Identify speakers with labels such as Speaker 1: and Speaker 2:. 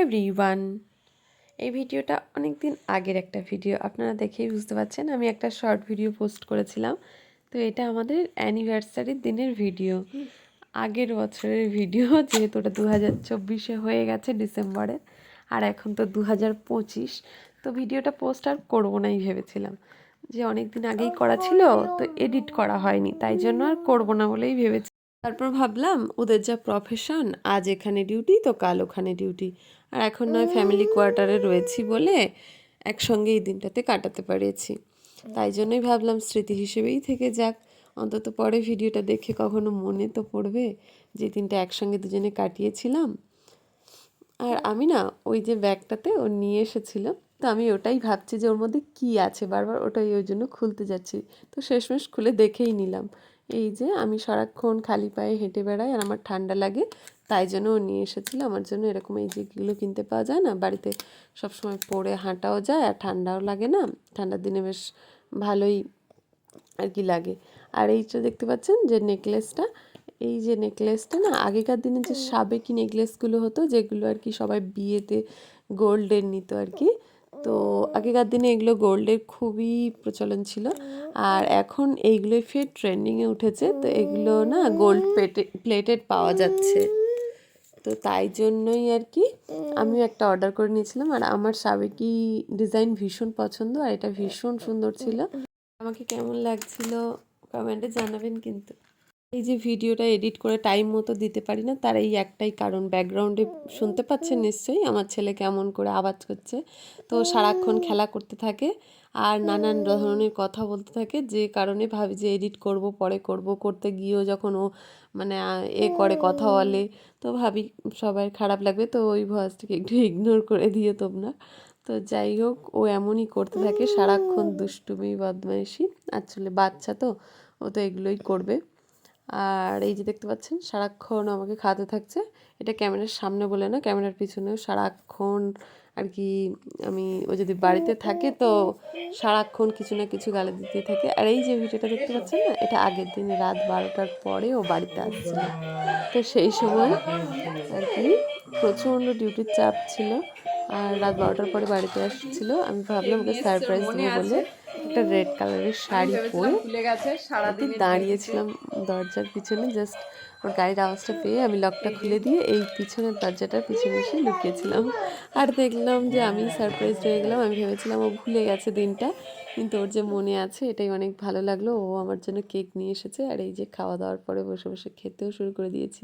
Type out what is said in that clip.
Speaker 1: Everyone, এই ভিডিওটা অনেক দিন আগের একটা ভিডিও, আপনারা দেখেই বুঝতে পারছেন। আমি একটা শর্ট ভিডিও পোস্ট করেছিলাম। তো এটা আমাদের অ্যানিভার্সারির দিনের ভিডিও, আগের বছরের ভিডিও। যেহেতু ওটা 2024-এ হয়ে গেছে ডিসেম্বরের, আর এখন তো 2025। তো ভিডিওটা পোস্ট আর করবো নাই ভেবেছিলাম, যে অনেক দিন আগেই করা ছিল, তো এডিট করা হয়নি, তাই জন্য আর করবো না বলেই ভেবেছি। তারপর ভাবলাম ওদের যা প্রফেশন, আজ এখানে ডিউটি তো কাল ওখানে ডিউটি, আর এখন নয় ফ্যামিলি কোয়ার্টারে রয়েছি বলে একসঙ্গে এই দিনটাতে কাটাতে পেরেছি। তাই জন্যই ভাবলাম স্মৃতি হিসেবেই থেকে যাক, অন্তত পরে ভিডিওটা দেখে কখনো মনে তো পড়বে যে দিনটা একসঙ্গে দুজনে কাটিয়েছিলাম। আর আমি না ওই যে ব্যাগটাতে ও নিয়ে এসেছিল, তো আমি ওটাই ভাবছি যে ওর মধ্যে কী আছে, বারবার ওটাই ওই জন্য খুলতে যাচ্ছি। তো শেষমেশ খুলে দেখেই নিলাম। এই যে আমি সারাক্ষণ খালি পায়ে হেঁটে বেড়াই আর আমার ঠান্ডা লাগে, তাই জন্য ও নিয়ে এসেছিলো আমার জন্য। এরকম এই যেগুলো কিনতে পাওয়া যায় না, বাড়িতে সবসময় পরে হাঁটাও যায় আর ঠান্ডাও লাগে না, ঠান্ডার দিনে বেশ ভালোই আর কি লাগে। আর এই যে দেখতে পাচ্ছেন যে নেকলেসটা, এই যে নেকলেসটা না, আগেকার দিনে যে সাবেকি নেকলেসগুলো হতো, যেগুলো আর কি সবাই বিয়েতে গোল্ডের নিত আর কি। তো আগেকার দিনে এগুলো গোল্ডের খুবই প্রচলন ছিল, আর এখন এইগুলোই ফের ট্রেন্ডিংয়ে উঠেছে। তো এগুলো না গোল্ড প্লেটেড পাওয়া যাচ্ছে, তো তাই জন্যই আর কি আমিও একটা অর্ডার করে নিয়েছিলাম। আর আমার সাবেকি ডিজাইন ভীষণ পছন্দ, আর এটা ভীষণ সুন্দর ছিল। আমাকে কেমন লাগছিল কমেন্টে জানাবেন কিন্তু। এই যে ভিডিওটা এডিট করে টাইম মতো দিতে পারি না, তার এই একটাই কারণ। ব্যাকগ্রাউন্ডে শুনতে পাচ্ছেন নিশ্চয়ই আমার ছেলে কেমন করে আওয়াজ করছে। তো সারাক্ষণ খেলা করতে থাকে আর নানান ধরনের কথা বলতে থাকে, যে কারণে ভাবি যে এডিট করব, পরে করব, করতে গিয়েও যখন ও মানে করে কথা বলে, তো ভাবি সবাই খারাপ লাগবে, তো ওই ভয়েসটাকে একটু ইগনোর করে দিও তোমরা। তো যাই হোক, ও এমনই করতে থাকে সারাক্ষণ, দুষ্টুমি বদমাইশি। আসলে বাচ্চা তো, ও তো এগুলোই করবে। আর এই যে দেখতে পাচ্ছেন সারাক্ষণ আমাকে খাওয়াতে থাকছে। এটা ক্যামেরার সামনে বলে না, ক্যামেরার পিছনেও সারাক্ষণ আর কি। ও যদি বাড়িতে থাকে তো সারাক্ষণ কিছু না কিছু গালে দিতে থাকে। আর এই যে ভিডিওটা দেখতে পাচ্ছেন না, এটা আগের দিন রাত 12টার পরে ও বাড়িতে আসছিল। তো সেই সময় আর কি প্রচণ্ড ডিউটির চাপ ছিল, আর রাত 12টার পরে বাড়িতে আসছিল। আমি ভাবলাম ওকে সারপ্রাইজ দেবো বলে একটা রেড কালারের শাড়ি পরে দাঁড়িয়েছিলাম দরজার পিছনে। জাস্ট ওর গাড়ির আওয়াজটা পেয়ে আমি লকটা খুলে দিয়ে এই পিছনের দরজাটার পিছনে এসে লুকিয়েছিলাম। আর দেখলাম যে আমি সারপ্রাইজ হয়ে গেলাম। আমি ভেবেছিলাম ও ভুলে গেছে দিনটা, কিন্তু ওর যে মনে আছে এটাই অনেক ভালো লাগলো। ও আমার জন্য কেক নিয়ে এসেছে, আর এই যে খাওয়া দাওয়ার পরে বসে বসে খেতেও শুরু করে দিয়েছি।